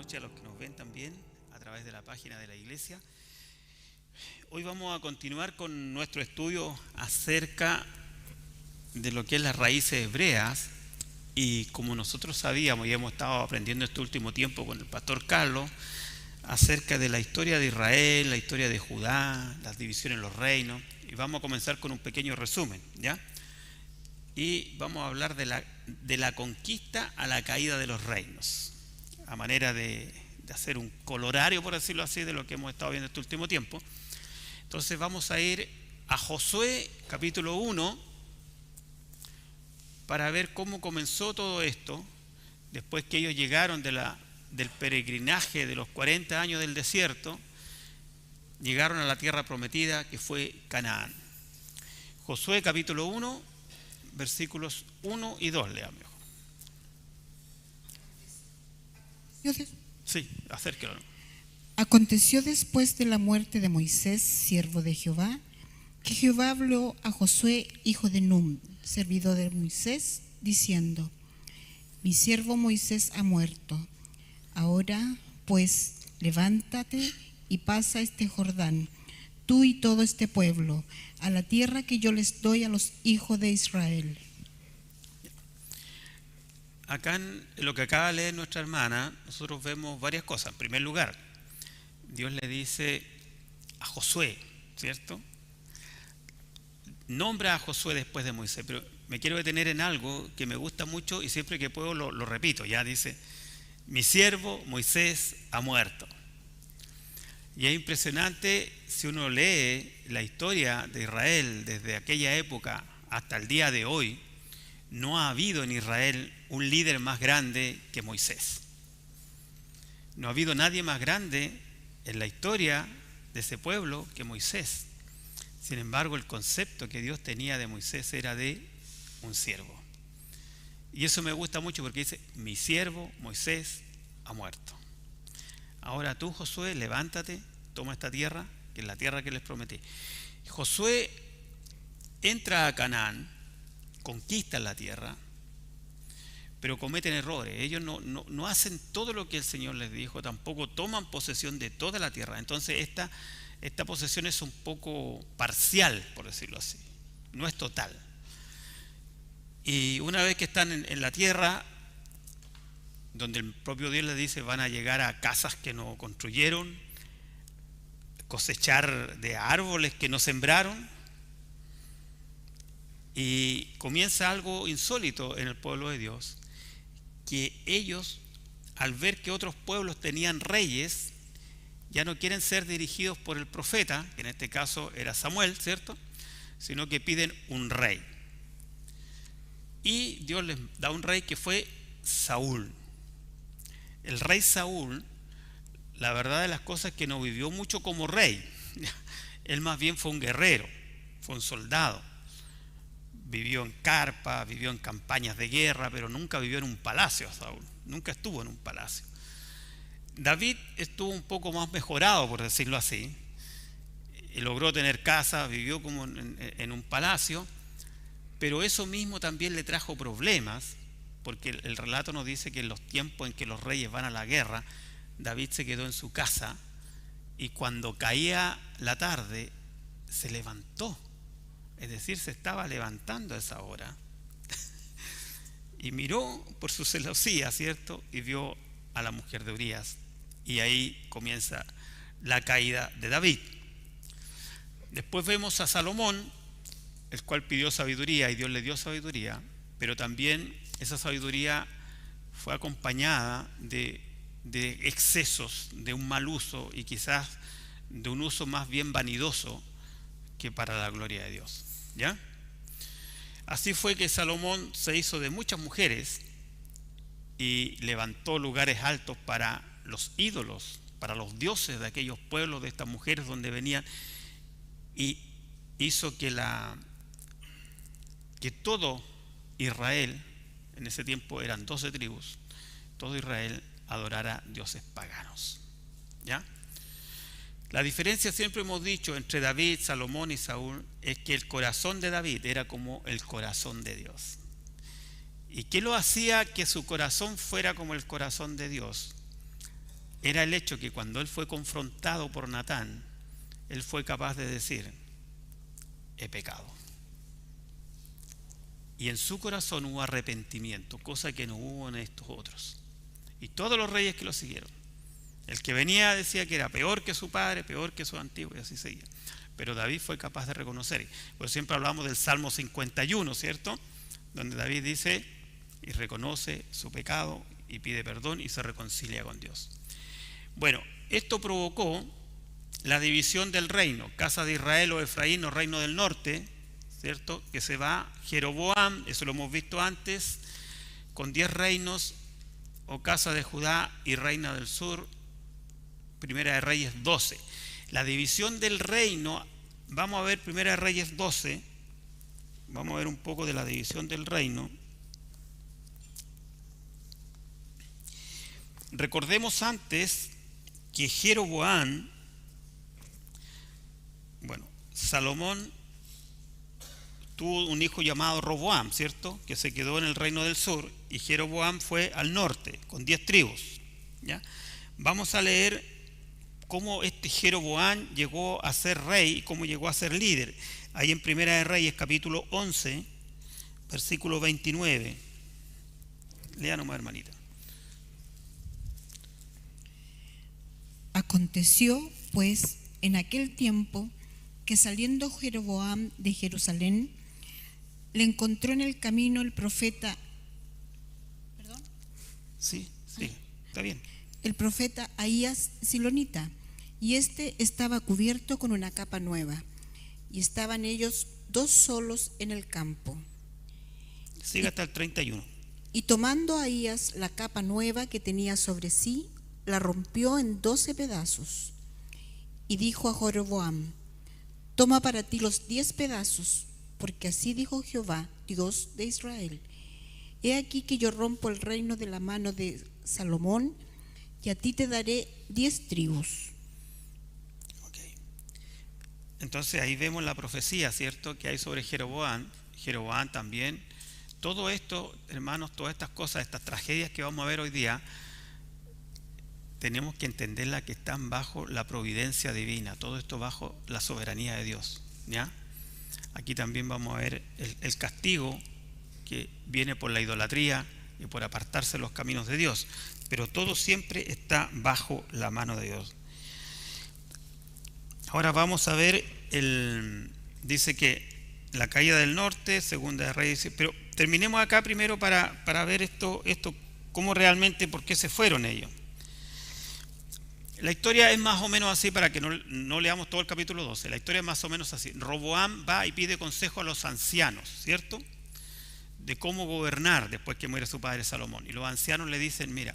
noches a los que nos ven también a través de la página de la iglesia. Hoy vamos a continuar con nuestro estudio acerca de lo que es las raíces hebreas, y como nosotros sabíamos y hemos estado aprendiendo este último tiempo con el pastor Carlos acerca de la historia de Israel, la historia de Judá, las divisiones en los reinos, y vamos a comenzar con un pequeño resumen, ¿ya? Y vamos a hablar de la conquista a la caída de los reinos, a manera de hacer un colorario, por decirlo así, de lo que hemos estado viendo este último tiempo. Entonces vamos a ir a Josué capítulo 1 para ver cómo comenzó todo esto, después que ellos llegaron del peregrinaje de los 40 años del desierto, llegaron a la tierra prometida que fue Canaán. Josué capítulo 1, versículos 1 y 2, leamos. Sí, acérquelo. Aconteció después de la muerte de Moisés, siervo de Jehová, que Jehová habló a Josué, hijo de Nun, servidor de Moisés, diciendo: Mi siervo Moisés ha muerto. Ahora, pues, levántate y pasa este Jordán, tú y todo este pueblo, a la tierra que yo les doy a los hijos de Israel. Acá en lo que acaba de leer nuestra hermana, nosotros vemos varias cosas. En primer lugar, Dios le dice a Josué, ¿cierto? Nombra a Josué después de Moisés, pero me quiero detener en algo que me gusta mucho y siempre que puedo lo repito. Ya dice: mi siervo Moisés ha muerto. Y es impresionante si uno lee la historia de Israel desde aquella época hasta el día de hoy. No ha habido en Israel un líder más grande que Moisés. No ha habido nadie más grande en la historia de ese pueblo que Moisés. Sin embargo, el concepto que Dios tenía de Moisés era de un siervo. Y eso me gusta mucho porque dice: mi siervo Moisés ha muerto. Ahora tú, Josué, levántate, toma esta tierra, que es la tierra que les prometí. Josué entra a Canaán, conquistan la tierra, pero cometen errores. Ellos no hacen todo lo que el Señor les dijo, tampoco toman posesión de toda la tierra. Entonces esta posesión es un poco parcial, por decirlo así, no es total. Y una vez que están en la tierra, donde el propio Dios les dice: van a llegar a casas que no construyeron, cosechar de árboles que no sembraron. Y comienza algo insólito en el pueblo de Dios, que ellos, al ver que otros pueblos tenían reyes, ya no quieren ser dirigidos por el profeta, que en este caso era Samuel, ¿cierto?, sino que piden un rey. Y Dios les da un rey que fue Saúl. El rey Saúl, la verdad de las cosas es que no vivió mucho como rey. Él más bien fue un guerrero, fue un soldado. Vivió en carpa, vivió en campañas de guerra, pero nunca vivió en un palacio. Saúl nunca estuvo en un palacio. David estuvo un poco más mejorado, por decirlo así, y logró tener casa, vivió como en un palacio, pero eso mismo también le trajo problemas, porque el relato nos dice que en los tiempos en que los reyes van a la guerra, David se quedó en su casa y cuando caía la tarde se levantó. Es decir, se estaba levantando a esa hora y miró por su celosía, ¿cierto? Y vio a la mujer de Urías, y ahí comienza la caída de David. Después vemos a Salomón, el cual pidió sabiduría y Dios le dio sabiduría, pero también esa sabiduría fue acompañada de excesos, de un mal uso y quizás de un uso más bien vanidoso que para la gloria de Dios, ¿ya? Así fue que Salomón se hizo de muchas mujeres y levantó lugares altos para los ídolos, para los dioses de aquellos pueblos, de estas mujeres donde venían, y hizo que todo Israel, en ese tiempo eran 12 tribus, todo Israel adorara dioses paganos, ¿ya? La diferencia, siempre hemos dicho, entre David, Salomón y Saúl es que el corazón de David era como el corazón de Dios. ¿Y qué lo hacía que su corazón fuera como el corazón de Dios? era el hecho que cuando él fue confrontado por Natán, él fue capaz de decir: he pecado. Y en su corazón hubo arrepentimiento, cosa que no hubo en estos otros. Y todos los reyes que lo siguieron, el que venía decía que era peor que su padre, peor que su antiguo, y así seguía. Pero David fue capaz de reconocer. Por siempre hablamos del Salmo 51, ¿cierto? Donde David dice y reconoce su pecado y pide perdón y se reconcilia con Dios. Bueno, esto provocó la división del reino, casa de Israel o Efraín o reino del norte, ¿cierto? Que se va Jeroboam, eso lo hemos visto antes, con 10 reinos, o casa de Judá y reina del sur, Primera de Reyes 12. La división del reino, vamos a ver Primera de Reyes 12, vamos a ver un poco de la división del reino. Recordemos antes que Jeroboam, bueno, Salomón tuvo un hijo llamado Roboam, ¿cierto? Que se quedó en el reino del sur, y Jeroboam fue al norte, con 10 tribus, ¿ya? Vamos a leer cómo este Jeroboam llegó a ser rey y cómo llegó a ser líder. Ahí en Primera de Reyes, capítulo 11, versículo 29. Lea nomás, hermanita. Aconteció, pues, en aquel tiempo, que saliendo Jeroboam de Jerusalén, le encontró en el camino el profeta, Sí, está bien. el profeta Ahías Silonita, y éste estaba cubierto con una capa nueva, y estaban ellos 2 solos en el campo. Sigue hasta el 31. Y tomando Ahías la capa nueva que tenía sobre sí, la rompió en 12 pedazos, y dijo a Jeroboam: toma para ti los 10 pedazos, porque así dijo Jehová, Dios de Israel: he aquí que yo rompo el reino de la mano de Salomón, y a ti te daré 10 tribus. Okay. Entonces ahí vemos la profecía, ¿cierto?, que hay sobre Jeroboam. Jeroboam también. Todo esto, hermanos, todas estas cosas, estas tragedias que vamos a ver hoy día, tenemos que entenderla, que están bajo la providencia divina, todo esto bajo la soberanía de Dios, ¿ya? Aquí también vamos a ver el castigo que viene por la idolatría y por apartarse de los caminos de Dios, pero todo siempre está bajo la mano de Dios. Ahora vamos a ver, dice que la caída del norte, Segunda de Reyes, pero terminemos acá primero para ver esto cómo realmente, por qué se fueron ellos. La historia es más o menos así, para que no leamos todo el capítulo 12. La historia es más o menos así. Roboam va y pide consejo a los ancianos, ¿cierto?, de cómo gobernar después que muere su padre Salomón. Y los ancianos le dicen: mira,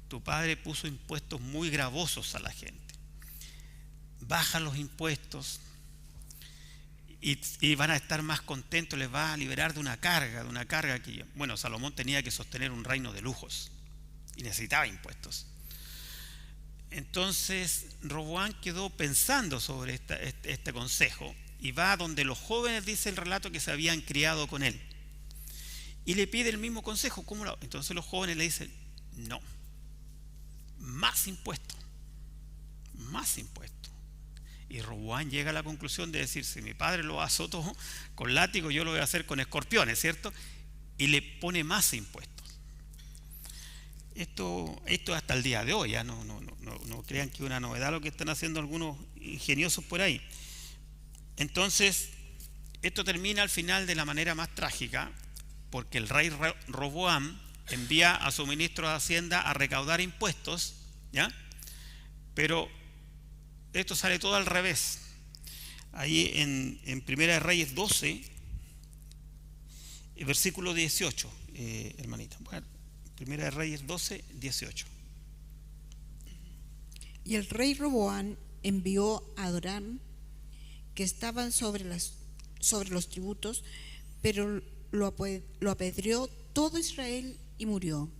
tu padre puso impuestos muy gravosos a la gente. Baja los impuestos y van a estar más contentos, les va a liberar de una carga que, bueno, Salomón tenía que sostener un reino de lujos y necesitaba impuestos. Entonces Roboam quedó pensando sobre este consejo y va donde los jóvenes, dice el relato, que se habían criado con él, y le pide el mismo consejo. Entonces los jóvenes le dicen: no, más impuestos. Y Roboam llega a la conclusión de decir: si mi padre lo azotó con látigo, yo lo voy a hacer con escorpiones, ¿cierto? Y le pone más impuestos. Esto hasta el día de hoy, ya no crean que es una novedad lo que están haciendo algunos ingeniosos por ahí. Entonces, esto termina al final de la manera más trágica, porque el rey Roboam envía a su ministro de Hacienda a recaudar impuestos, ¿ya? Pero esto sale todo al revés. Ahí en Primera de Reyes 12, versículo 18, hermanita. Bueno, Primera de Reyes 12, 18. Y el rey Roboam envió a Adoram, que estaban sobre los tributos, pero lo apedreó todo Israel y murió.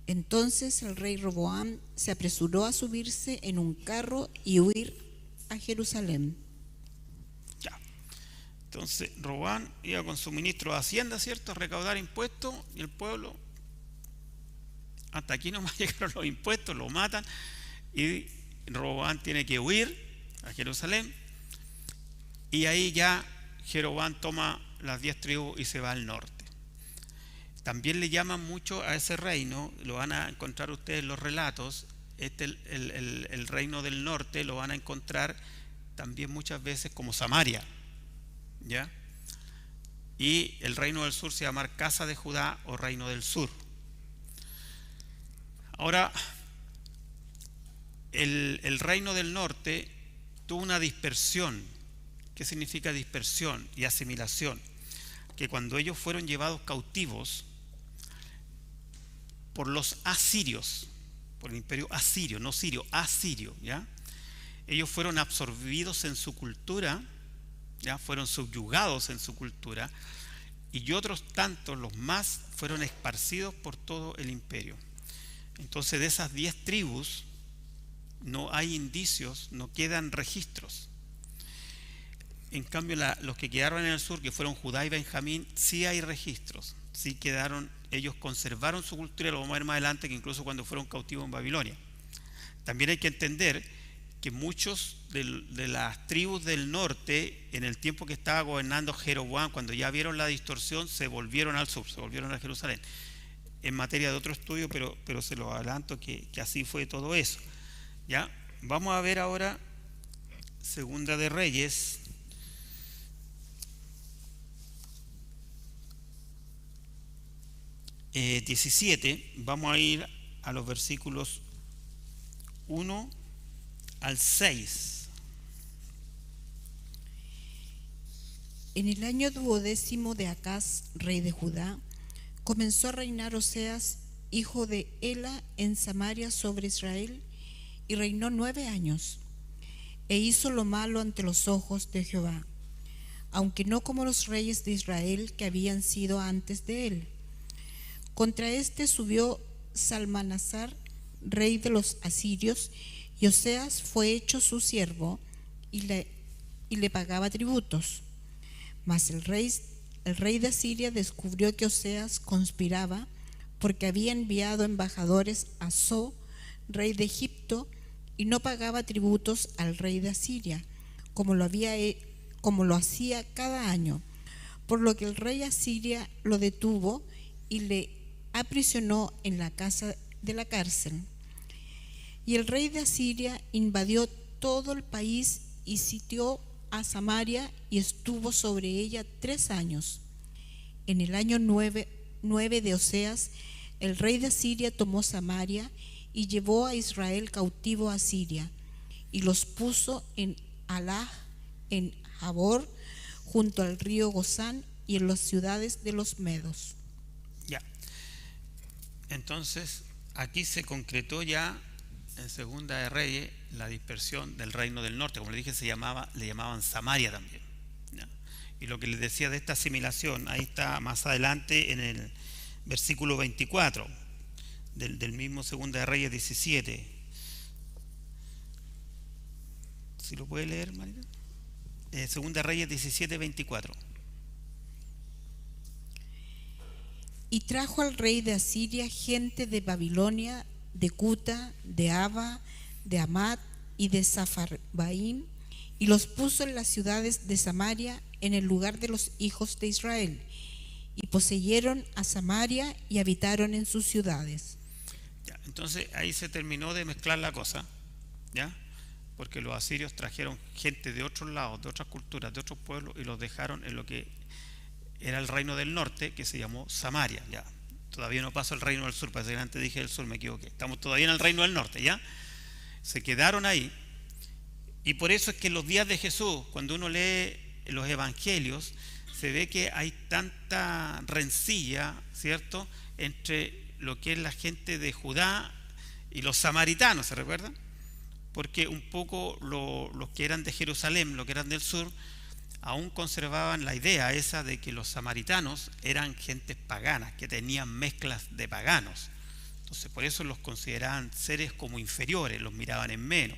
Entonces el rey Roboam se apresuró a subirse en un carro y huir a Jerusalén. Ya. Entonces Roboam iba con su ministro de Hacienda, ¿cierto?, a recaudar impuestos, y el pueblo hasta aquí nomás llegaron los impuestos, lo matan y Roboam tiene que huir a Jerusalén, y ahí ya Jeroboam toma las 10 tribus y se va al norte. También le llaman mucho a ese reino, lo van a encontrar ustedes en los relatos, el reino del norte lo van a encontrar también muchas veces como Samaria, ¿ya? Y el reino del sur se llama Casa de Judá o Reino del Sur. Ahora, el reino del norte tuvo una dispersión. ¿Qué significa dispersión y asimilación? Que cuando ellos fueron llevados cautivos por los asirios, por el imperio asirio, no sirio, asirio, ¿ya? Ellos fueron absorbidos en su cultura, ¿ya? Fueron subyugados en su cultura, y otros tantos, los más, fueron esparcidos por todo el imperio. Entonces, de esas 10 tribus no hay indicios, no quedan registros. En cambio, los que quedaron en el sur, que fueron Judá y Benjamín, sí hay registros, sí quedaron, ellos conservaron su cultura, lo vamos a ver más adelante, que incluso cuando fueron cautivos en Babilonia. También hay que entender que muchos de las tribus del norte, en el tiempo que estaba gobernando Jeroboam, cuando ya vieron la distorsión, se volvieron al sur, se volvieron a Jerusalén. En materia de otro estudio, pero se lo adelanto que así fue todo eso. ¿Ya? Vamos a ver ahora Segunda de Reyes, eh, 17. Vamos a ir a los versículos 1 al 6. En el año 12º de Acaz, rey de Judá, comenzó a reinar Oseas, hijo de Ela, en Samaria sobre Israel, y reinó 9 años, e hizo lo malo ante los ojos de Jehová, aunque no como los reyes de Israel que habían sido antes de él. Contra este subió Salmanasar, rey de los asirios, y Oseas fue hecho su siervo y le pagaba tributos. Mas el rey de Asiria descubrió que Oseas conspiraba, porque había enviado embajadores a So, rey de Egipto, y no pagaba tributos al rey de Asiria, como lo hacía cada año, por lo que el rey de Asiria lo detuvo y le aprisionó en la casa de la cárcel. Y el rey de Asiria invadió todo el país y sitió a Samaria y estuvo sobre ella 3 años. En el año 9 de Oseas, el rey de Asiria tomó Samaria y llevó a Israel cautivo a Asiria, y los puso en Halach, en Jabor, junto al río Gozán, y en las ciudades de los medos. Ya. Entonces, aquí se concretó ya en Segunda de Reyes la dispersión del reino del norte, como le dije, le llamaban Samaria también, ¿ya? Y lo que les decía de esta asimilación, ahí está más adelante en el versículo 24 del mismo Segunda de Reyes 17. ¿Si lo puede leer, María? Segunda de Reyes 17, 24. Y trajo al rey de Asiria gente de Babilonia, de Cuta, de Ava, de Amat y de Safarbaim, y los puso en las ciudades de Samaria, en el lugar de los hijos de Israel, y poseyeron a Samaria y habitaron en sus ciudades. Ya, entonces ahí se terminó de mezclar la cosa, ¿ya? Porque los asirios trajeron gente de otros lados, de otras culturas, de otros pueblos, y los dejaron en lo que era el reino del norte, que se llamó Samaria. Ya, todavía no pasó el reino del sur, parece que antes dije el sur, me equivoqué. Estamos todavía en el reino del norte, ¿ya? Se quedaron ahí, y por eso es que en los días de Jesús, cuando uno lee los evangelios, se ve que hay tanta rencilla, ¿cierto?, entre lo que es la gente de Judá y los samaritanos, ¿se recuerdan? Porque un poco los que eran de Jerusalén, los que eran del sur, aún conservaban la idea esa de que los samaritanos eran gentes paganas, que tenían mezclas de paganos. Entonces por eso los consideraban seres como inferiores, los miraban en menos.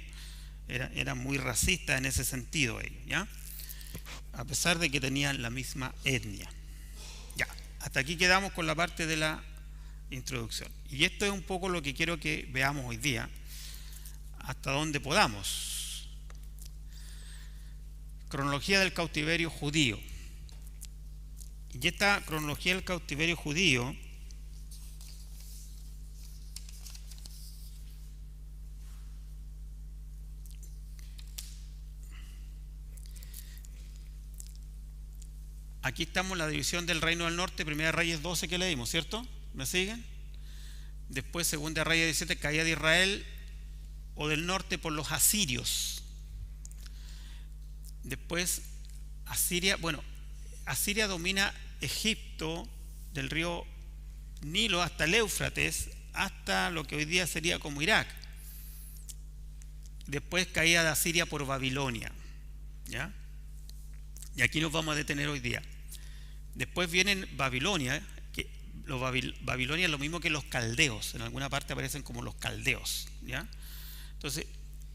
Eran muy racistas en ese sentido ellos, ¿ya? A pesar de que tenían la misma etnia. Ya, hasta aquí quedamos con la parte de la introducción. Y esto es un poco lo que quiero que veamos hoy día, hasta donde podamos. Cronología del cautiverio judío. Y esta cronología del cautiverio judío aquí estamos en la división del reino del norte, Primera Reyes 12 que leímos, ¿cierto? ¿Me siguen? Después Segunda Reyes 17, caída de Israel o del norte por los asirios. Después Asiria, bueno, Asiria domina Egipto del río Nilo hasta el Éufrates, hasta lo que hoy día sería como Irak. Después caída de Asiria por Babilonia, ¿ya? Y aquí nos vamos a detener hoy día. Después vienen Babilonia, que Babilonia es lo mismo que los caldeos, en alguna parte aparecen como los caldeos, ¿ya? Entonces,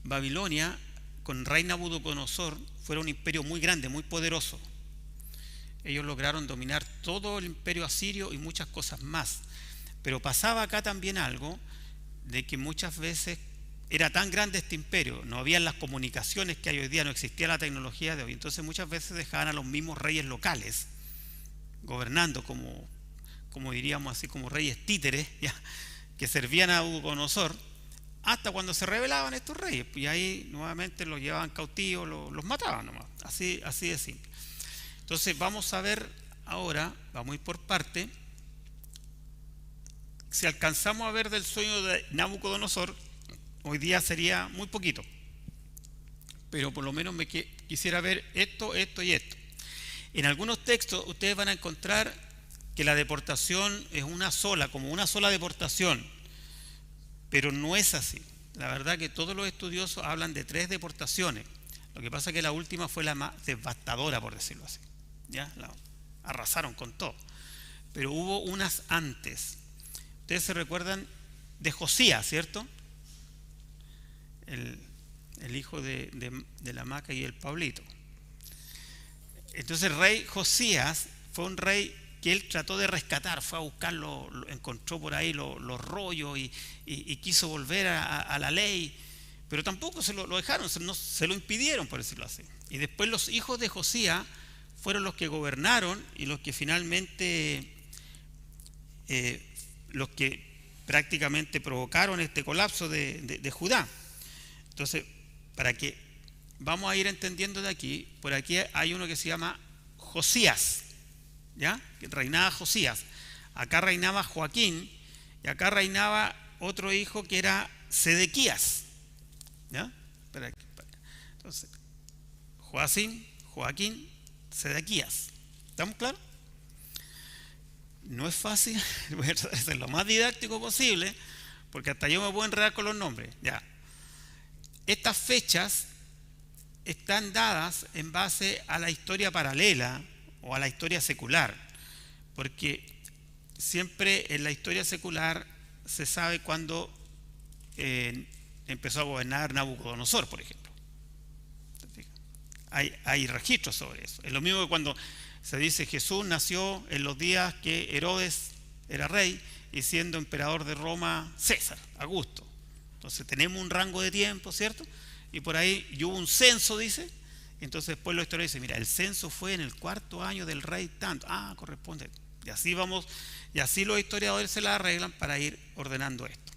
Babilonia con rey Nabucodonosor fue un imperio muy grande, muy poderoso. Ellos lograron dominar todo el imperio asirio y muchas cosas más. Pero pasaba acá también algo de que muchas veces era tan grande este imperio, no habían las comunicaciones que hay hoy día, no existía la tecnología de hoy. Entonces muchas veces dejaban a los mismos reyes locales gobernando como diríamos así, como reyes títeres, ¿ya? Que servían a Nabucodonosor hasta cuando se rebelaban estos reyes, y ahí nuevamente los llevaban cautivos, los mataban nomás, así de simple. Entonces vamos a ver ahora, vamos a ir por parte. Si alcanzamos a ver del sueño de Nabucodonosor, hoy día sería muy poquito, pero por lo menos quisiera ver esto y esto. En algunos textos ustedes van a encontrar que la deportación es como una sola deportación, pero no es así. La verdad que todos los estudiosos hablan de 3 deportaciones. Lo que pasa es que la última fue la más devastadora, por decirlo así, ¿ya? Arrasaron con todo. Pero hubo unas antes. Ustedes se recuerdan de Josías, ¿cierto? El hijo de la Maca y el Pablito. Entonces el rey Josías fue un rey que él trató de rescatar, fue a buscarlo, encontró por ahí los rollos y quiso volver a la ley, pero tampoco se lo dejaron, se lo impidieron, por decirlo así. Y después los hijos de Josías fueron los que gobernaron y los que finalmente, los que prácticamente provocaron este colapso de Judá. Entonces, para que vamos a ir entendiendo de aquí, por aquí hay uno que se llama Josías, ¿ya? Que reinaba Josías. Acá reinaba Joaquín y acá reinaba otro hijo que era Sedequías, ¿ya? Entonces, Joaquín, Sedequías. ¿Estamos claros? No es fácil, voy a tratar de ser lo más didáctico posible, porque hasta yo me puedo enredar con los nombres, ya. Estas fechas están dadas en base a la historia paralela o a la historia secular, porque siempre en la historia secular se sabe cuándo empezó a gobernar Nabucodonosor, por ejemplo. Hay registros sobre eso. Es lo mismo que cuando se dice Jesús nació en los días que Herodes era rey y siendo emperador de Roma César, Augusto. Entonces tenemos un rango de tiempo, ¿cierto? Y por ahí hubo un censo, dice. Entonces después la historia dice, mira, el censo fue en el 4.º año del rey tanto. Ah, corresponde. Y así vamos, y así los historiadores se la arreglan para ir ordenando esto.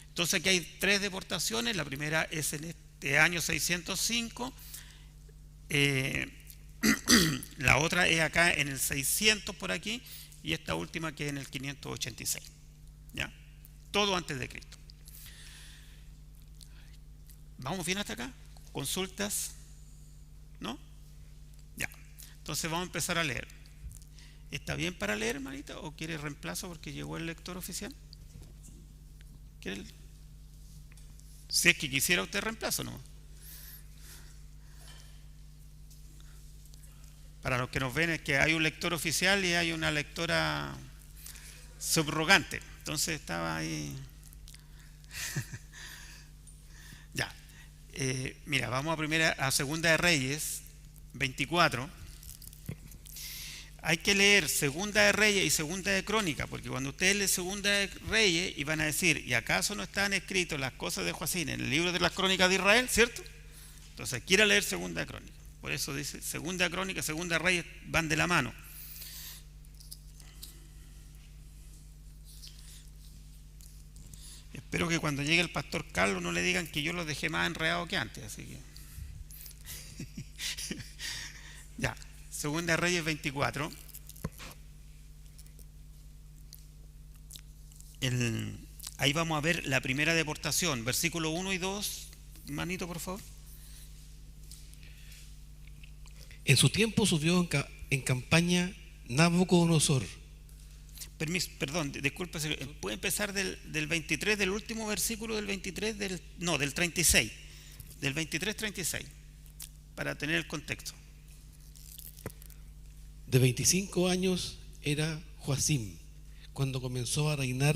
Entonces aquí hay 3 deportaciones. La primera es en este año 605. La otra es acá en el 600 por aquí. Y esta última que es en el 586. ¿Ya? Todo antes de Cristo. ¿Vamos bien hasta acá? ¿Consultas? ¿No? Ya. Entonces vamos a empezar a leer. ¿Está bien para leer, hermanita? ¿O quiere reemplazo porque llegó el lector oficial? Si es que quisiera usted reemplazo, ¿no? Para los que nos ven es que hay un lector oficial y hay una lectora subrogante. Entonces estaba ahí. Ya. Mira, vamos a Segunda de Reyes 24. hay que leer Segunda de Reyes y Segunda de Crónica, porque cuando ustedes leen Segunda de Reyes y van a decir, ¿y acaso no están escritas las cosas de Joacín en el libro de las Crónicas de Israel? ¿Cierto? Entonces quiera leer Segunda de Crónica. Por eso dice Segunda de Crónica, Segunda de Reyes van de la mano. Espero que cuando llegue el pastor Carlos no le digan que yo los dejé más enredados que antes, así que ya, Segunda de Reyes 24. Ahí vamos a ver la primera deportación, versículo 1 y 2, manito por favor. En su tiempo subió en campaña Nabucodonosor. Perdón, disculpe, puede empezar del 23, del último versículo del 23, del 36, del 23-36, para tener el contexto. De 25 años era Joacim cuando comenzó a reinar,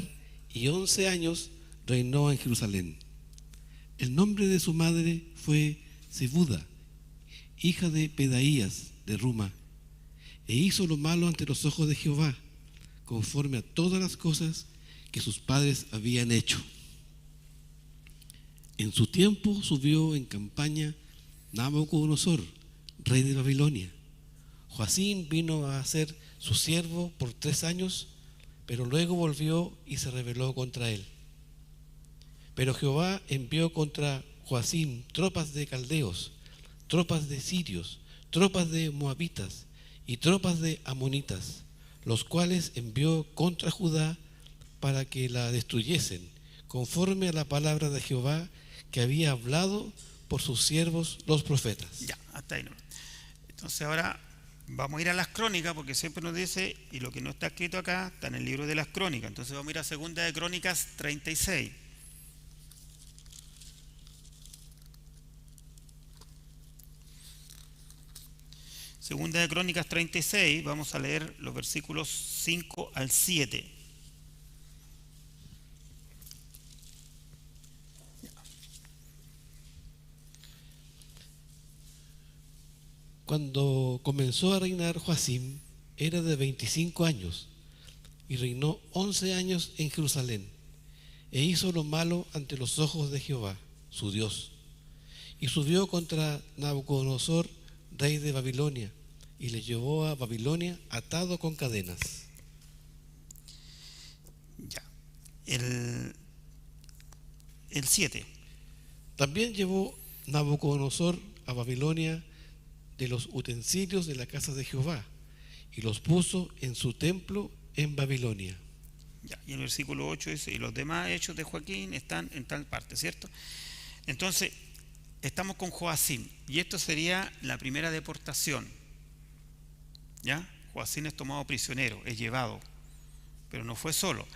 y 11 años reinó en Jerusalén. El nombre de su madre fue Zebuda, hija de Pedaías de Ruma, e hizo lo malo ante los ojos de Jehová, conforme a todas las cosas que sus padres habían hecho. En su tiempo subió en campaña Nabucodonosor, rey de Babilonia. Joacim vino a ser su siervo por 3 años, pero luego volvió y se rebeló contra él. Pero Jehová envió contra Joacim tropas de caldeos, tropas de sirios, tropas de moabitas y tropas de amonitas, los cuales envió contra Judá para que la destruyesen, conforme a la palabra de Jehová que había hablado por sus siervos los profetas. Ya, hasta ahí no. Entonces ahora vamos a ir a las crónicas, porque siempre nos dice, y lo que no está escrito acá está en el libro de las crónicas. Entonces vamos a ir a Segunda de Crónicas 36. Segunda de Crónicas 36, vamos a leer los versículos 5 al 7. Cuando comenzó a reinar Joacim, era de 25 años, y reinó 11 años en Jerusalén, e hizo lo malo ante los ojos de Jehová, su Dios, y subió contra Nabucodonosor, rey de Babilonia, y le llevó a Babilonia atado con cadenas. Ya. El 7. También llevó Nabucodonosor a Babilonia de los utensilios de la casa de Jehová, y los puso en su templo en Babilonia. Ya. Y el versículo 8 dice, y los demás hechos de Joaquín están en tal parte, ¿cierto? Entonces, estamos con Joacim, y esto sería la primera deportación. ¿Ya? Joacim es tomado prisionero, es llevado, pero no fue solo.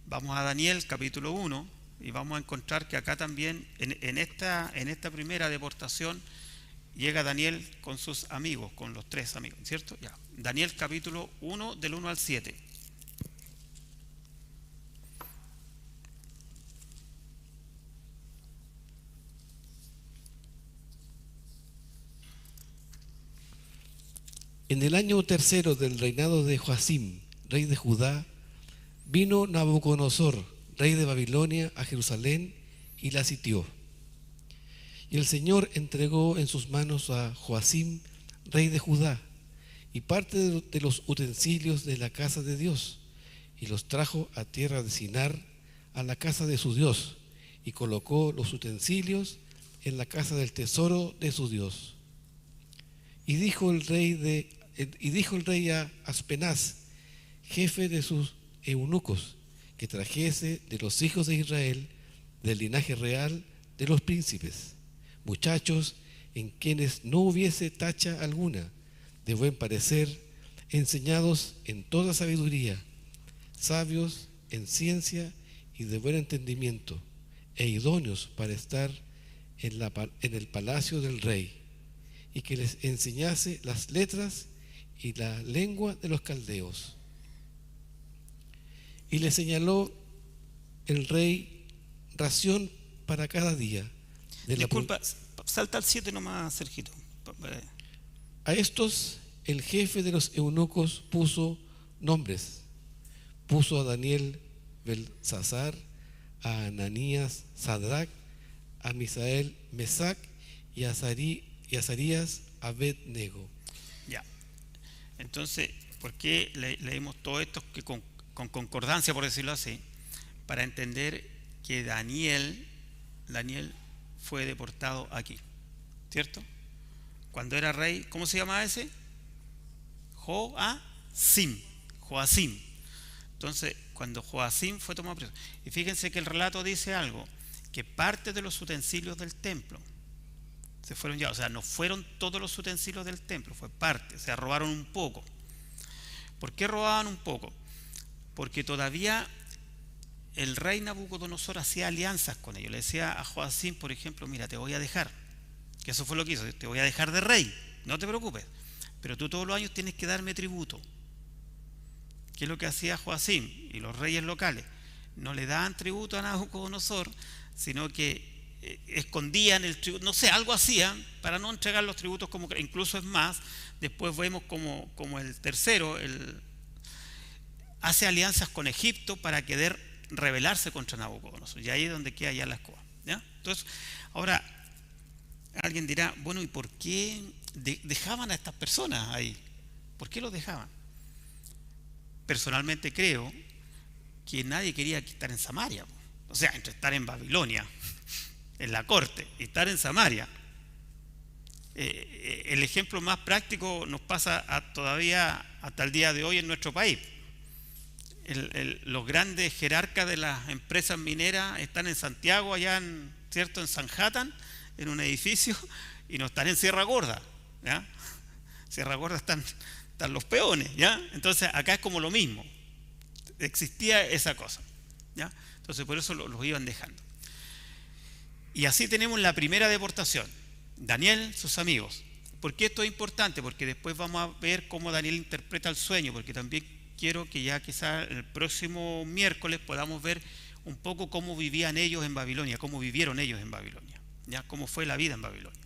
Vamos a Daniel capítulo 1 y vamos a encontrar que acá también en esta primera deportación llega Daniel con sus amigos, con los 3 amigos, ¿cierto? Ya. Daniel capítulo 1 del 1 al 7. En el año 3 del reinado de Joacim, rey de Judá, vino Nabucodonosor, rey de Babilonia, a Jerusalén y la sitió. Y el Señor entregó en sus manos a Joacim, rey de Judá, y parte de los utensilios de la casa de Dios, y los trajo a tierra de Sinar, a la casa de su Dios, y colocó los utensilios en la casa del tesoro de su Dios. Y dijo el rey a Aspenaz, jefe de sus eunucos, que trajese de los hijos de Israel, del linaje real de los príncipes, muchachos en quienes no hubiese tacha alguna, de buen parecer, enseñados en toda sabiduría, sabios en ciencia y de buen entendimiento, e idóneos para estar en el palacio del rey, y que les enseñase las letras y la lengua de los caldeos. Y le señaló el rey ración para cada día. Disculpa, salta al 7 nomás, Sergito. A estos el jefe de los eunucos puso nombres. Puso a Daniel Belsasar, a Ananías Sadrac, a Misael Mesac y a Azarías Abed-nego. Ya. Entonces, ¿por qué leímos todo esto que con concordancia, por decirlo así? Para entender que Daniel fue deportado aquí, ¿cierto? Cuando era rey, ¿cómo se llamaba ese? Joacim. Entonces, cuando Joacim fue tomado preso, y fíjense que el relato dice algo, que parte de los utensilios del templo se fueron ya, o sea, no fueron todos los utensilios del templo, fue parte, o sea, robaron un poco. ¿Por qué robaban un poco? Porque todavía el rey Nabucodonosor hacía alianzas con ellos. Le decía a Joacim, por ejemplo, mira, te voy a dejar, que eso fue lo que hizo, te voy a dejar de rey, no te preocupes, pero tú todos los años tienes que darme tributo. ¿Qué es lo que hacía Joacim y los reyes locales? No le daban tributo a Nabucodonosor, sino que escondían el tributo, no sé, algo hacían para no entregar los tributos, como incluso es más, después vemos como el tercero hace alianzas con Egipto para querer rebelarse contra Nabucodonosor, y ahí es donde queda ya la escoba, ¿ya? Entonces, ahora alguien dirá, bueno, ¿y por qué dejaban a estas personas ahí? ¿Por qué los dejaban? Personalmente creo que nadie quería estar en Samaria, o sea, entre estar en Babilonia en la corte y estar en Samaria. El ejemplo más práctico nos pasa todavía hasta el día de hoy en nuestro país. Los grandes jerarcas de las empresas mineras están en Santiago, allá ¿cierto? En Sanhattan, en un edificio, y no están en Sierra Gorda, ¿ya? Sierra Gorda están los peones, ¿ya? Entonces acá es como lo mismo, existía esa cosa, ¿ya? Entonces por eso los iban dejando. Y así tenemos la primera deportación, Daniel, sus amigos. ¿Por qué esto es importante? Porque después vamos a ver cómo Daniel interpreta el sueño, porque también quiero que ya quizás el próximo miércoles podamos ver un poco cómo vivían ellos en Babilonia, cómo vivieron ellos en Babilonia, ya cómo fue la vida en Babilonia.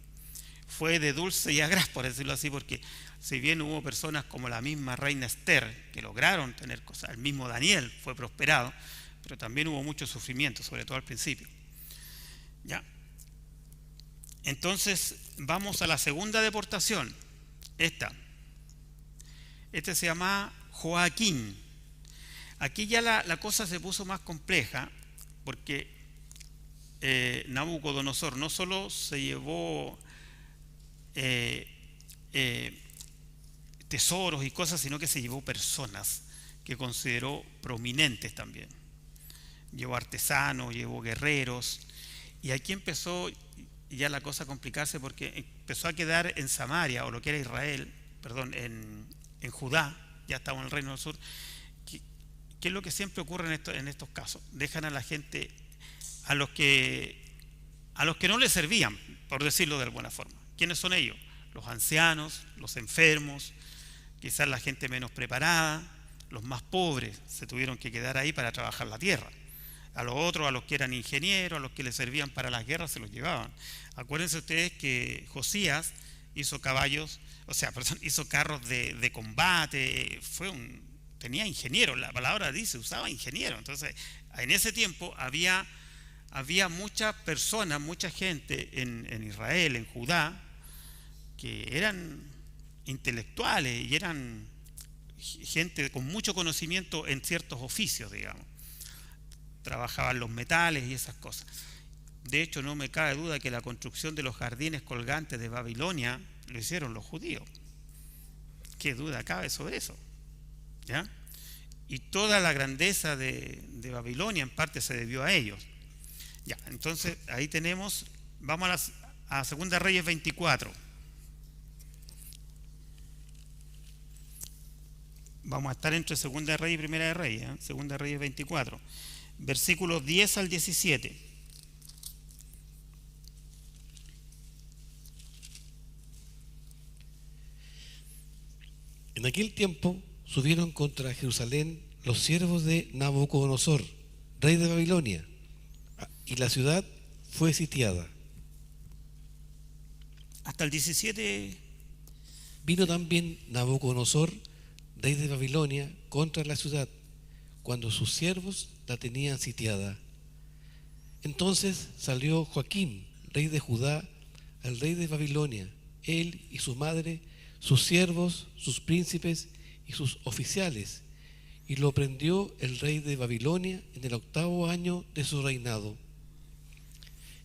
Fue de dulce y agraz, por decirlo así, porque si bien hubo personas como la misma reina Esther que lograron tener cosas, el mismo Daniel fue prosperado, pero también hubo mucho sufrimiento, sobre todo al principio. ¿Ya? Entonces vamos a la segunda deportación. Este se llama Joaquín. Aquí ya la cosa se puso más compleja, porque Nabucodonosor no solo se llevó tesoros y cosas, sino que se llevó personas que consideró prominentes también. Llevó artesanos, llevó guerreros. Y aquí empezó ya la cosa a complicarse, porque empezó a quedar en Samaria, o lo que era Israel, perdón, en Judá, ya estaba en el reino del sur. ¿Qué es lo que siempre ocurre en estos casos? Dejan a la gente, a los que no les servían, por decirlo de alguna forma. ¿Quiénes son ellos? Los ancianos, los enfermos, quizás la gente menos preparada, los más pobres se tuvieron que quedar ahí para trabajar la tierra. A los otros, a los que eran ingenieros, a los que les servían para las guerras, se los llevaban. Acuérdense ustedes que Josías hizo hizo carros de combate, tenía ingenieros, la palabra dice, usaba ingenieros. Entonces, en ese tiempo había muchas personas, mucha gente en Israel, en Judá, que eran intelectuales y eran gente con mucho conocimiento en ciertos oficios, digamos. Trabajaban los metales y esas cosas. De hecho, no me cabe duda que la construcción de los jardines colgantes de Babilonia lo hicieron los judíos. ¿Qué duda cabe sobre eso? ¿Ya? Y toda la grandeza de Babilonia en parte se debió a ellos. Ya, entonces ahí tenemos, vamos a Segunda Reyes 24. Vamos a estar entre Segunda Reyes y Primera de Reyes, ¿eh? Segunda Reyes 24. Versículos 10 al 17. En aquel tiempo subieron contra Jerusalén los siervos de Nabucodonosor, rey de Babilonia, y la ciudad fue sitiada. Hasta el 17. Vino también Nabucodonosor, rey de Babilonia, contra la ciudad, cuando sus siervos la tenían sitiada. Entonces salió Joaquín, rey de Judá, al rey de Babilonia, él y su madre, sus siervos, sus príncipes y sus oficiales, y lo prendió el rey de Babilonia en el 8º año de su reinado.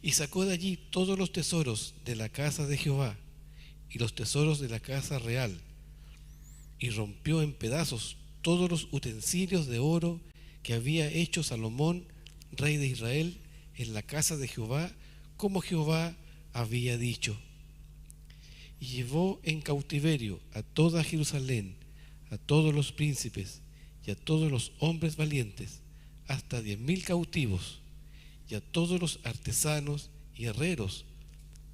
Y sacó de allí todos los tesoros de la casa de Jehová y los tesoros de la casa real, y rompió en pedazos todos los utensilios de oro que había hecho Salomón, rey de Israel, en la casa de Jehová, como Jehová había dicho. Y llevó en cautiverio a toda Jerusalén, a todos los príncipes y a todos los hombres valientes, hasta 10.000 cautivos, y a todos los artesanos y herreros.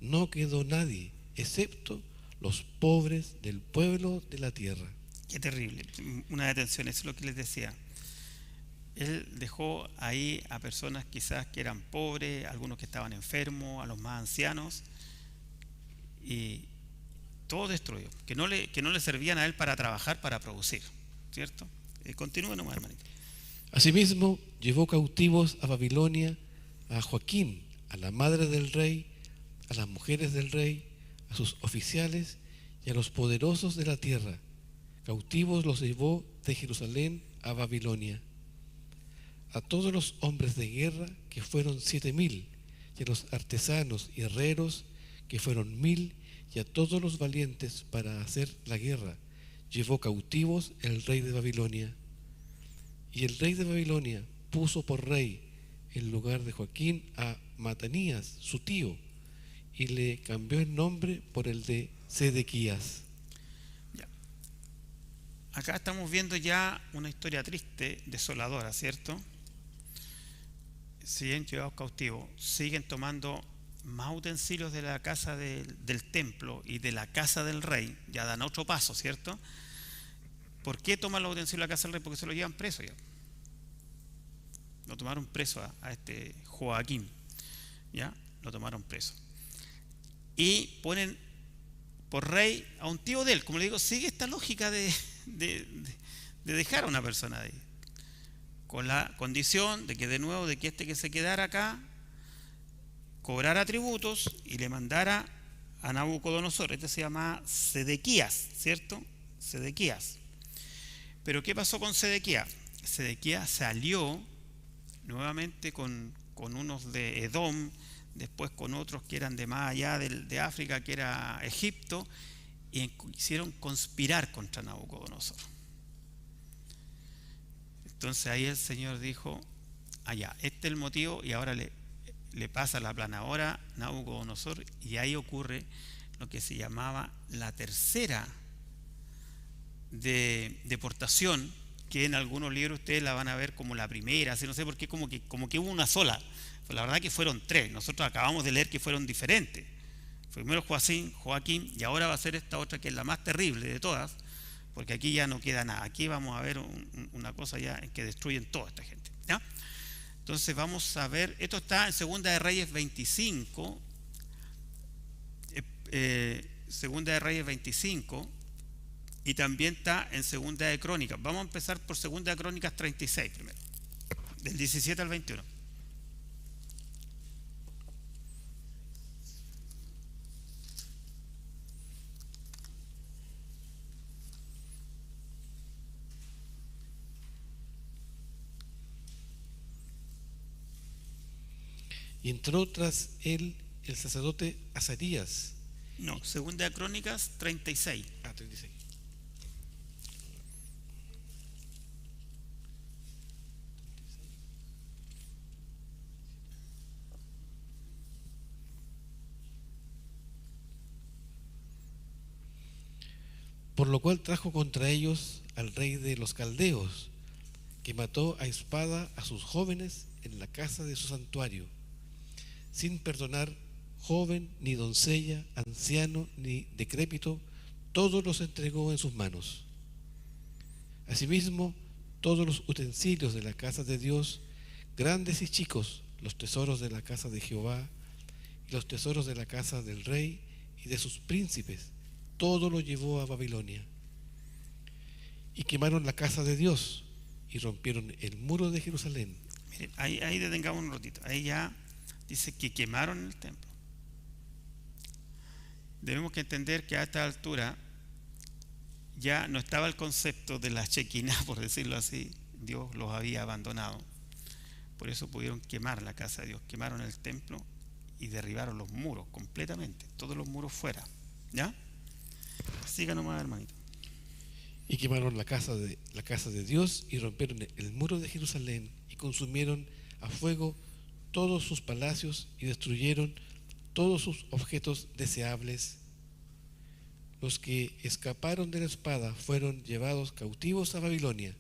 No quedó nadie, excepto los pobres del pueblo de la tierra. Qué terrible. Una detención, eso es lo que les decía. Él dejó ahí a personas quizás que eran pobres, algunos que estaban enfermos, a los más ancianos, y todo destruyó, que no le servían a él para trabajar, para producir, ¿cierto? Continúa nomás, hermanito. Asimismo, llevó cautivos a Babilonia a Joaquín, a la madre del rey, a las mujeres del rey, a sus oficiales y a los poderosos de la tierra. Cautivos los llevó de Jerusalén a Babilonia. A todos los hombres de guerra, que fueron 7.000, y a los artesanos y herreros, que fueron 1.000, y a todos los valientes para hacer la guerra, llevó cautivos el rey de Babilonia. Y el rey de Babilonia puso por rey en lugar de Joaquín a Matanías, su tío, y le cambió el nombre por el de Sedequías. Ya. Acá estamos viendo ya una historia triste, desoladora, ¿cierto? Siguen llevados cautivos, siguen tomando más utensilios de la casa del templo y de la casa del rey, ya dan otro paso, ¿cierto? ¿Por qué toman los utensilios de la casa del rey? Porque se lo llevan preso ya. Lo tomaron preso a este Joaquín, ¿ya? Lo tomaron preso. Y ponen por rey a un tío de él. Como le digo, sigue esta lógica de dejar a una persona ahí, con la condición de que de nuevo, de que este que se quedara acá, cobrara tributos y le mandara a Nabucodonosor. Este se llama Sedequías, ¿cierto? Sedequías. Pero ¿qué pasó con Sedequías? Sedequías salió nuevamente con unos de Edom, después con otros que eran de más allá de África, que era Egipto, y hicieron conspirar contra Nabucodonosor. Entonces ahí el Señor dijo, allá, este es el motivo, y ahora le pasa la planadora a Nabucodonosor, y ahí ocurre lo que se llamaba la tercera deportación, que en algunos libros ustedes la van a ver como la primera, así no sé por qué, como que hubo una sola. Pues la verdad que fueron 3, nosotros acabamos de leer que fueron diferentes. Primero Joaquín, y ahora va a ser esta otra que es la más terrible de todas, porque aquí ya no queda nada. Aquí vamos a ver una cosa ya en que destruyen toda esta gente, ¿ya? Entonces vamos a ver, esto está en Segunda de Reyes 25, Segunda de Reyes 25, y también está en Segunda de Crónicas. Vamos a empezar por Segunda de Crónicas 36 primero, del 17 al 21. Y entró tras él el sacerdote Azarías. No, Segunda de Crónicas 36. 36. Por lo cual trajo contra ellos al rey de los caldeos, que mató a espada a sus jóvenes en la casa de su santuario, sin perdonar joven, ni doncella, anciano, ni decrépito, todos los entregó en sus manos. Asimismo, todos los utensilios de la casa de Dios, grandes y chicos, los tesoros de la casa de Jehová, y los tesoros de la casa del rey y de sus príncipes, todo lo llevó a Babilonia. Y quemaron la casa de Dios y rompieron el muro de Jerusalén. Miren, ahí detengamos un ratito. Ahí ya dice que quemaron el templo. Debemos que entender que a esta altura ya no estaba el concepto de la Shekinah, por decirlo así. Dios los había abandonado. Por eso pudieron quemar la casa de Dios. Quemaron el templo y derribaron los muros completamente. Todos los muros fuera. ¿Ya? Siga nomás, hermanito. Y quemaron la casa de Dios y rompieron el muro de Jerusalén y consumieron a fuego todos sus palacios y destruyeron todos sus objetos deseables. Los que escaparon de la espada fueron llevados cautivos a Babilonia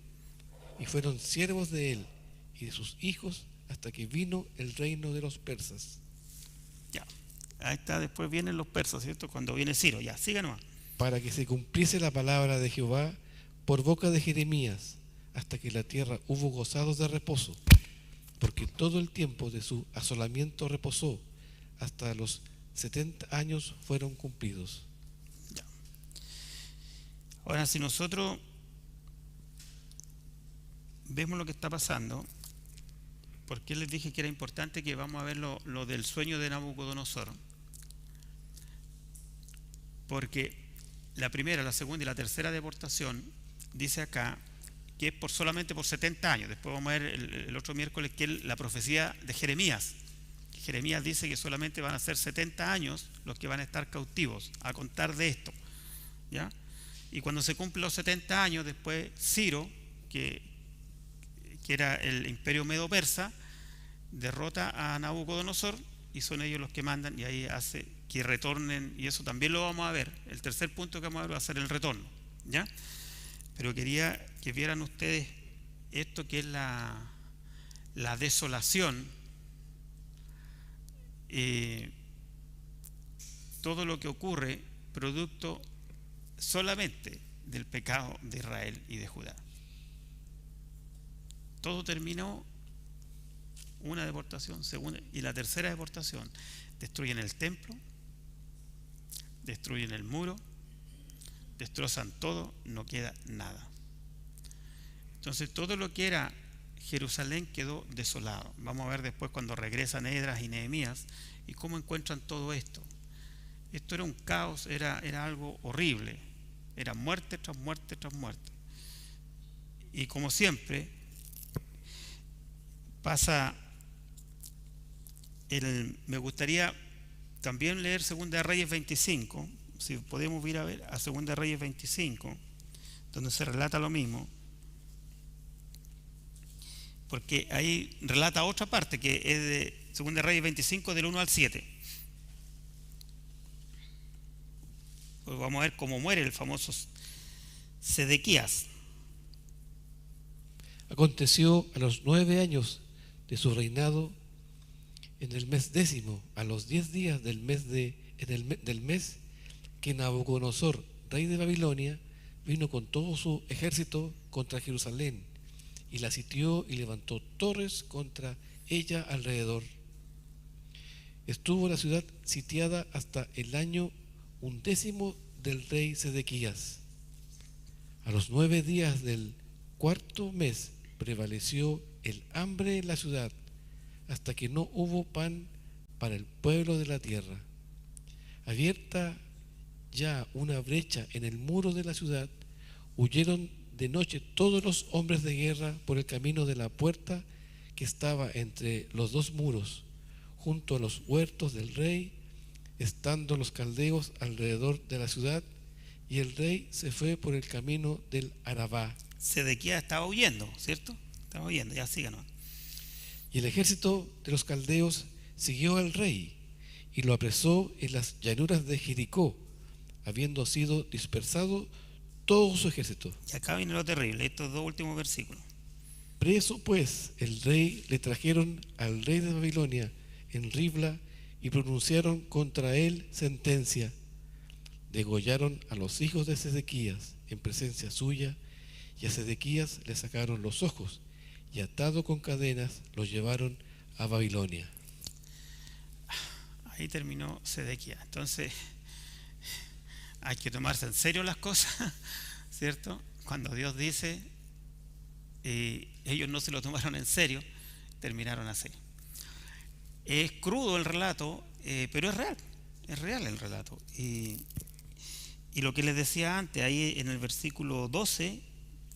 y fueron siervos de él y de sus hijos hasta que vino el reino de los persas. Ya. Ahí está, después vienen los persas, ¿cierto? Cuando viene Ciro. Ya, siga nomás. Para que se cumpliese la palabra de Jehová por boca de Jeremías, hasta que la tierra hubo gozado de reposo, porque todo el tiempo de su asolamiento reposó, hasta los 70 años fueron cumplidos. Ya. Ahora, si nosotros vemos lo que está pasando, porque les dije que era importante que vamos a ver lo del sueño de Nabucodonosor, porque la primera, la segunda y la tercera deportación dice acá que es solamente por 70 años. Después vamos a ver el otro miércoles que es la profecía de Jeremías. Jeremías dice que solamente van a ser 70 años los que van a estar cautivos a contar de esto, ¿ya? Y cuando se cumplen los 70 años, después Ciro, que era el imperio medo-persa, derrota a Nabucodonosor y son ellos los que mandan, y ahí hace que retornen, y eso también lo vamos a ver. El tercer punto que vamos a ver va a ser el retorno, ¿ya? Pero quería que vieran ustedes esto que es la desolación, todo lo que ocurre producto solamente del pecado de Israel y de Judá. Todo terminó, una deportación, segunda y la tercera deportación. Destruyen el templo, destruyen el muro, destrozan todo, no queda nada. Entonces todo lo que era Jerusalén quedó desolado. Vamos a ver después cuando regresan Esdras y Nehemías y cómo encuentran todo esto. Esto era un caos, era algo horrible, era muerte tras muerte tras muerte. Y como siempre pasa, me gustaría también leer 2 de Reyes 25, si podemos ir a ver a 2 de Reyes 25, donde se relata lo mismo, porque ahí relata otra parte que es de 2 de Reyes 25 del 1 al 7. Pues vamos a ver cómo muere el famoso Sedequías. Aconteció a los 9 años de su reinado, en el mes 10, a los 10 días del mes, que Nabucodonosor, rey de Babilonia, vino con todo su ejército contra Jerusalén, y la sitió y levantó torres contra ella alrededor. Estuvo la ciudad sitiada hasta el año 11 del rey Sedequías. A los 9 días del cuarto mes prevaleció el hambre en la ciudad, hasta que no hubo pan para el pueblo de la tierra. Abierta ya una brecha en el muro de la ciudad, huyeron de noche todos los hombres de guerra por el camino de la puerta que estaba entre los dos muros, junto a los huertos del rey, estando los caldeos alrededor de la ciudad, y el rey se fue por el camino del Arabá. Sedequías estaba huyendo, ¿cierto? Estaba huyendo, ya síganos. Y el ejército de los caldeos siguió al rey y lo apresó en las llanuras de Jericó, habiendo sido dispersado todo su ejército. Y acá viene lo terrible, estos dos últimos versículos. Preso pues el rey le trajeron al rey de Babilonia en Ribla y pronunciaron contra él sentencia. Degollaron a los hijos de Sedequías en presencia suya, y a Sedequías le sacaron los ojos, y atado con cadenas lo llevaron a Babilonia. Ahí terminó Sedequías. Entonces, hay que tomarse en serio las cosas, ¿cierto? Cuando Dios dice, ellos no se lo tomaron en serio, terminaron así. Es crudo el relato, pero es real el relato. Y lo que les decía antes, ahí en el versículo 12,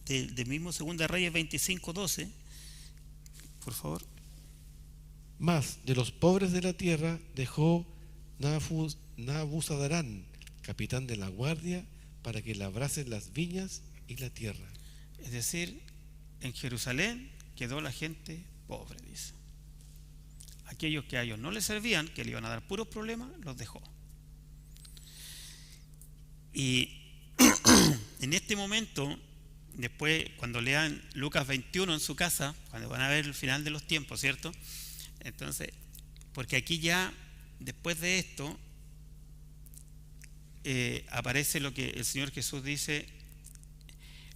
del mismo 2 Reyes 25:12, por favor. Mas de los pobres de la tierra dejó Nabuzaradán, capitán de la guardia, para que labrasen las viñas y la tierra. Es decir, en Jerusalén quedó la gente pobre, dice. Aquellos que a ellos no les servían, que le iban a dar puros problemas, los dejó. Y en este momento, después, cuando lean Lucas 21 en su casa, cuando van a ver el final de los tiempos, ¿cierto? Entonces, porque aquí ya, después de esto, aparece lo que el Señor Jesús dice,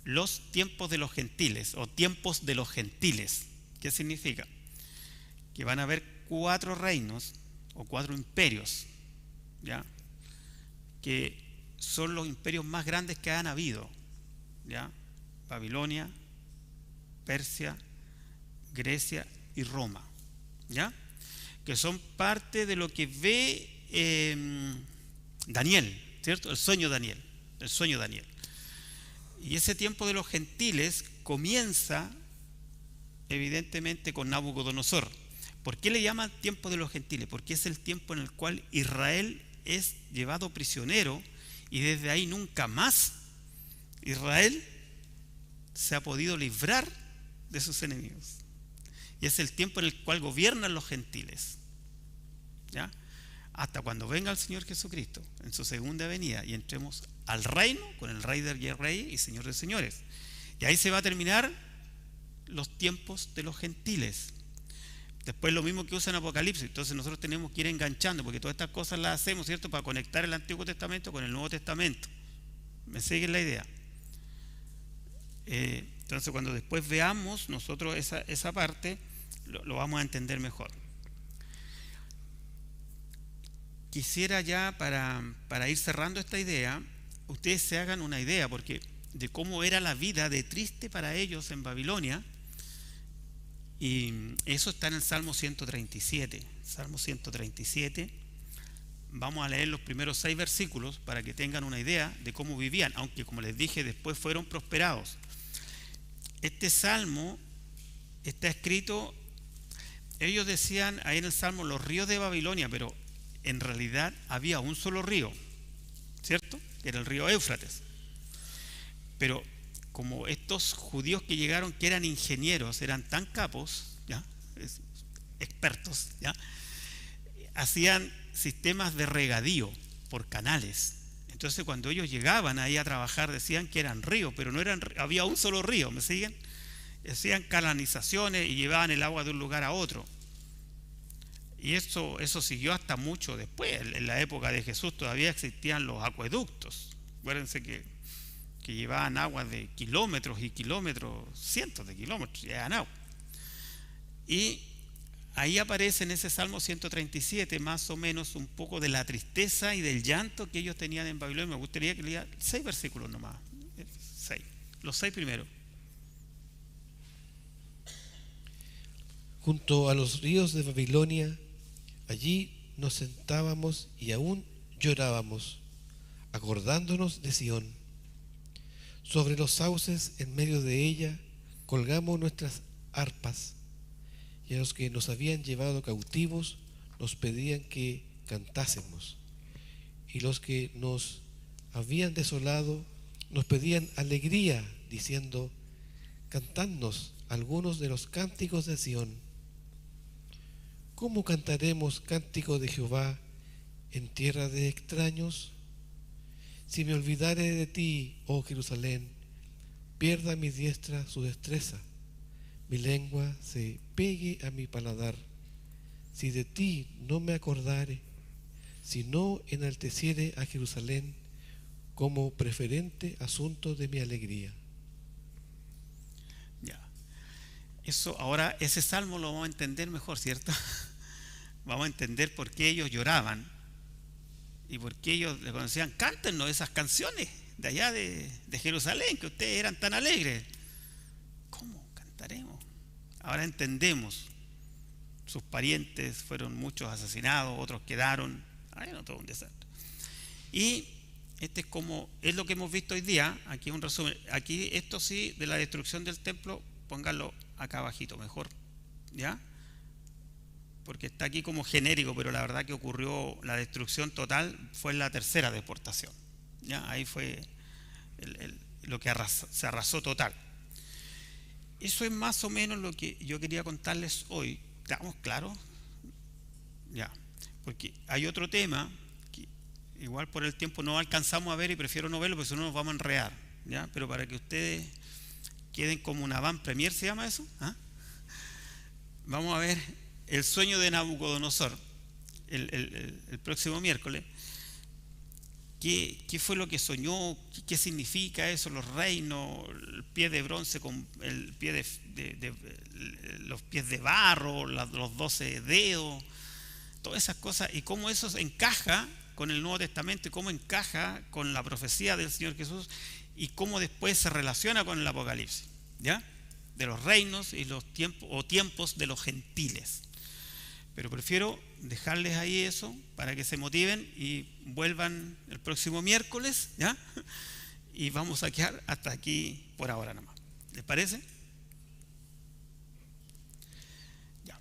los tiempos de los gentiles, o tiempos de los gentiles. ¿Qué significa? Que van a haber 4 reinos, o 4 imperios, ¿ya? Que son los imperios más grandes que han habido, ¿ya? Babilonia, Persia, Grecia y Roma, ¿ya? Que son parte de lo que ve Daniel, ¿cierto? El sueño Daniel. Y ese tiempo de los gentiles comienza evidentemente con Nabucodonosor. ¿Por qué le llaman tiempo de los gentiles? Porque es el tiempo en el cual Israel es llevado prisionero y desde ahí nunca más Israel se ha podido librar de sus enemigos. Y es el tiempo en el cual gobiernan los gentiles, ¿ya? Hasta cuando venga el Señor Jesucristo en su segunda venida y entremos al reino con el Rey de Reyes y Señor de Señores. Y ahí se va a terminar los tiempos de los gentiles. Después lo mismo que usa en Apocalipsis. Entonces nosotros tenemos que ir enganchando, porque todas estas cosas las hacemos, ¿cierto?, para conectar el Antiguo Testamento con el Nuevo Testamento. ¿Me siguen la idea? Entonces cuando después veamos nosotros esa parte, lo vamos a entender mejor. Quisiera ya para ir cerrando esta idea, ustedes se hagan una idea porque de cómo era la vida de triste para ellos en Babilonia. Y eso está en el Salmo 137. Salmo 137. Vamos a leer los primeros 6 versículos para que tengan una idea de cómo vivían, aunque como les dije, después fueron prosperados. Este salmo está escrito, ellos decían ahí en el Salmo los ríos de Babilonia, pero en realidad había un solo río, ¿cierto? Que era el río Éufrates. Pero como estos judíos que llegaron, que eran ingenieros, eran tan capos, ¿ya?, expertos, ¿ya?, hacían sistemas de regadío por canales. Entonces cuando ellos llegaban ahí a trabajar decían que eran ríos, pero no eran, había un solo río, ¿me siguen? Hacían canalizaciones y llevaban el agua de un lugar a otro. Y eso siguió hasta mucho después. En la época de Jesús todavía existían los acueductos. Acuérdense que llevaban agua de kilómetros y kilómetros, cientos de kilómetros, llevaban agua. Y ahí aparece en ese Salmo 137 más o menos un poco de la tristeza y del llanto que ellos tenían en Babilonia. Me gustaría que lea 6 versículos nomás, 6, los 6 primeros. Junto a los ríos de Babilonia, allí nos sentábamos y aún llorábamos, acordándonos de Sión. Sobre los sauces en medio de ella colgamos nuestras arpas, y a los que nos habían llevado cautivos nos pedían que cantásemos, y los que nos habían desolado nos pedían alegría, diciendo: cantadnos algunos de los cánticos de Sión. ¿Cómo cantaremos cántico de Jehová en tierra de extraños? Si me olvidare de ti, oh Jerusalén, pierda mi diestra su destreza, mi lengua se pegue a mi paladar. Si de ti no me acordare, si no enalteciere a Jerusalén como preferente asunto de mi alegría. Ya. Eso, ahora ese salmo lo vamos a entender mejor, ¿cierto? Vamos a entender por qué ellos lloraban. y porque ellos le conocían, cántenos esas canciones de allá de Jerusalén, que ustedes eran tan alegres. ¿Cómo cantaremos? Ahora entendemos. Sus parientes fueron muchos asesinados, otros quedaron. Ay, no, todo un desastre. Y este es lo que hemos visto hoy día. Aquí un resumen. Aquí esto sí, de la destrucción del templo, pónganlo acá abajito, mejor, ¿ya? Porque está aquí como genérico, pero la verdad que ocurrió la destrucción total fue en la tercera deportación, ¿ya? Ahí fue lo que se arrasó total. Eso es más o menos lo que yo quería contarles hoy. ¿Estamos claros? Ya. Porque hay otro tema que igual por el tiempo no alcanzamos a ver y prefiero no verlo porque si no nos vamos a enredar, ¿ya? Pero para que ustedes queden como una van premier, ¿se llama eso? ¿Ah? Vamos a ver el sueño de Nabucodonosor el próximo miércoles. ¿Qué fue lo que soñó? ¿Qué significa eso? Los reinos, el pie de bronce con el pie los pies de barro, los 12 dedos, todas esas cosas, y cómo eso encaja con el Nuevo Testamento y cómo encaja con la profecía del Señor Jesús y cómo después se relaciona con el Apocalipsis, ¿ya? De los reinos y los tiempos de los gentiles. Pero prefiero dejarles ahí eso para que se motiven y vuelvan el próximo miércoles, ¿ya? Y vamos a quedar hasta aquí por ahora nomás. ¿Les parece? Ya.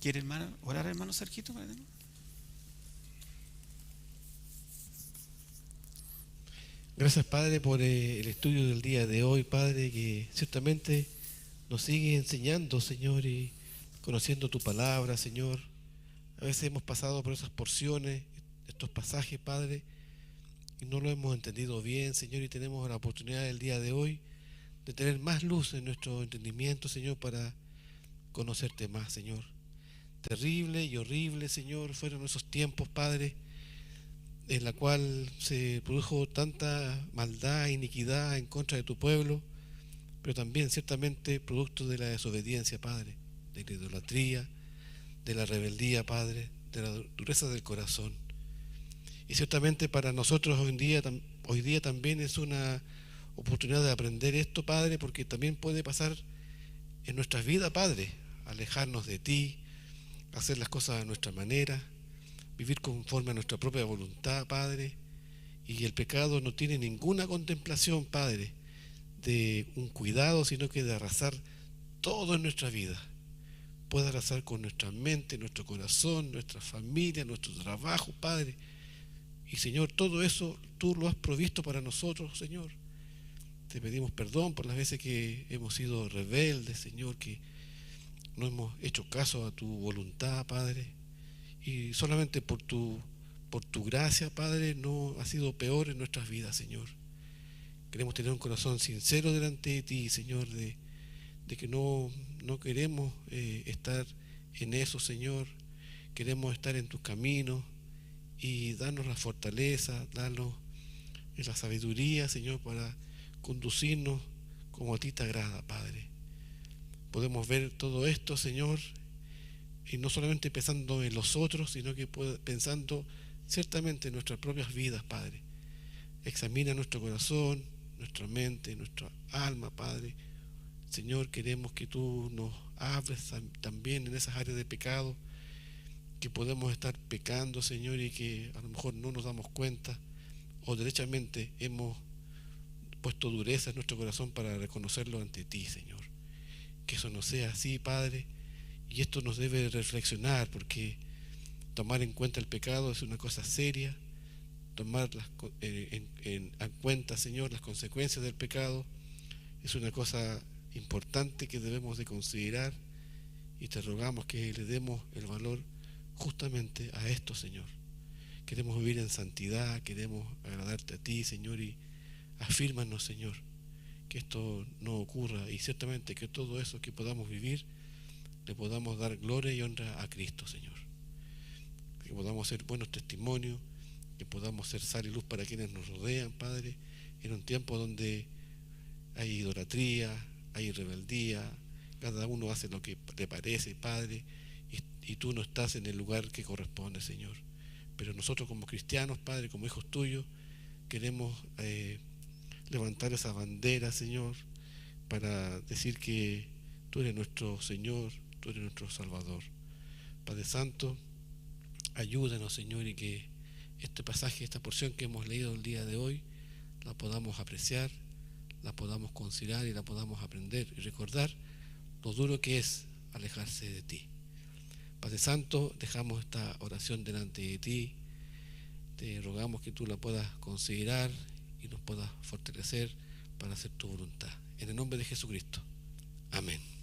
¿Quiere orar, hermano Sergito? Gracias, Padre, por el estudio del día de hoy, Padre, que ciertamente nos sigue enseñando, Señor, y conociendo tu palabra, Señor. A veces hemos pasado por esas porciones, estos pasajes, Padre, y no lo hemos entendido bien, Señor, y tenemos la oportunidad el día de hoy de tener más luz en nuestro entendimiento, Señor, para conocerte más, Señor. Terrible y horrible, Señor, fueron esos tiempos, Padre, en la cual se produjo tanta maldad e iniquidad en contra de tu pueblo, pero también ciertamente producto de la desobediencia, Padre, de la idolatría, de la rebeldía, Padre, de la dureza del corazón. Y ciertamente para nosotros hoy día también es una oportunidad de aprender esto, Padre, porque también puede pasar en nuestras vidas, Padre, alejarnos de ti, hacer las cosas a nuestra manera, vivir conforme a nuestra propia voluntad, Padre, y el pecado no tiene ninguna contemplación, Padre, de un cuidado, sino que de arrasar todo en nuestra vida. Puede arrasar con nuestra mente, nuestro corazón, nuestra familia, nuestro trabajo, Padre. Y Señor, todo eso tú lo has provisto para nosotros, Señor. Te pedimos perdón por las veces que hemos sido rebeldes, Señor, que no hemos hecho caso a tu voluntad, Padre. Y solamente por tu gracia, Padre, no ha sido peor en nuestras vidas, Señor. Queremos tener un corazón sincero delante de ti, Señor, de que no queremos estar en eso, Señor. Queremos estar en tus caminos y darnos la fortaleza, darnos la sabiduría, Señor, para conducirnos como a ti te agrada, Padre. Podemos ver todo esto, Señor, y no solamente pensando en los otros, sino que pensando ciertamente en nuestras propias vidas, Padre. Examina nuestro corazón, nuestra mente, nuestra alma, Padre. Señor, queremos que tú nos hables también en esas áreas de pecado, que podemos estar pecando, Señor, y que a lo mejor no nos damos cuenta, o derechamente hemos puesto dureza en nuestro corazón para reconocerlo ante ti, Señor. Que eso no sea así, Padre, y esto nos debe reflexionar, porque tomar en cuenta el pecado es una cosa seria. Tomar en cuenta, Señor, las consecuencias del pecado es una cosa importante que debemos de considerar, y te rogamos que le demos el valor justamente a esto, Señor. Queremos vivir en santidad, queremos agradarte a ti, Señor, y afírmanos, Señor, que esto no ocurra, y ciertamente que todo eso que podamos vivir le podamos dar gloria y honra a Cristo, Señor. Que podamos ser buenos testimonios, que podamos ser sal y luz para quienes nos rodean, Padre, en un tiempo donde hay idolatría, hay rebeldía, cada uno hace lo que le parece, Padre, y tú no estás en el lugar que corresponde, Señor. Pero nosotros como cristianos, Padre, como hijos tuyos, queremos levantar esa bandera, Señor, para decir que tú eres nuestro Señor, tú eres nuestro Salvador. Padre Santo, ayúdanos, Señor, y que este pasaje, esta porción que hemos leído el día de hoy, la podamos apreciar, la podamos considerar y la podamos aprender y recordar lo duro que es alejarse de ti. Padre Santo, dejamos esta oración delante de ti, te rogamos que tú la puedas considerar y nos puedas fortalecer para hacer tu voluntad. En el nombre de Jesucristo. Amén.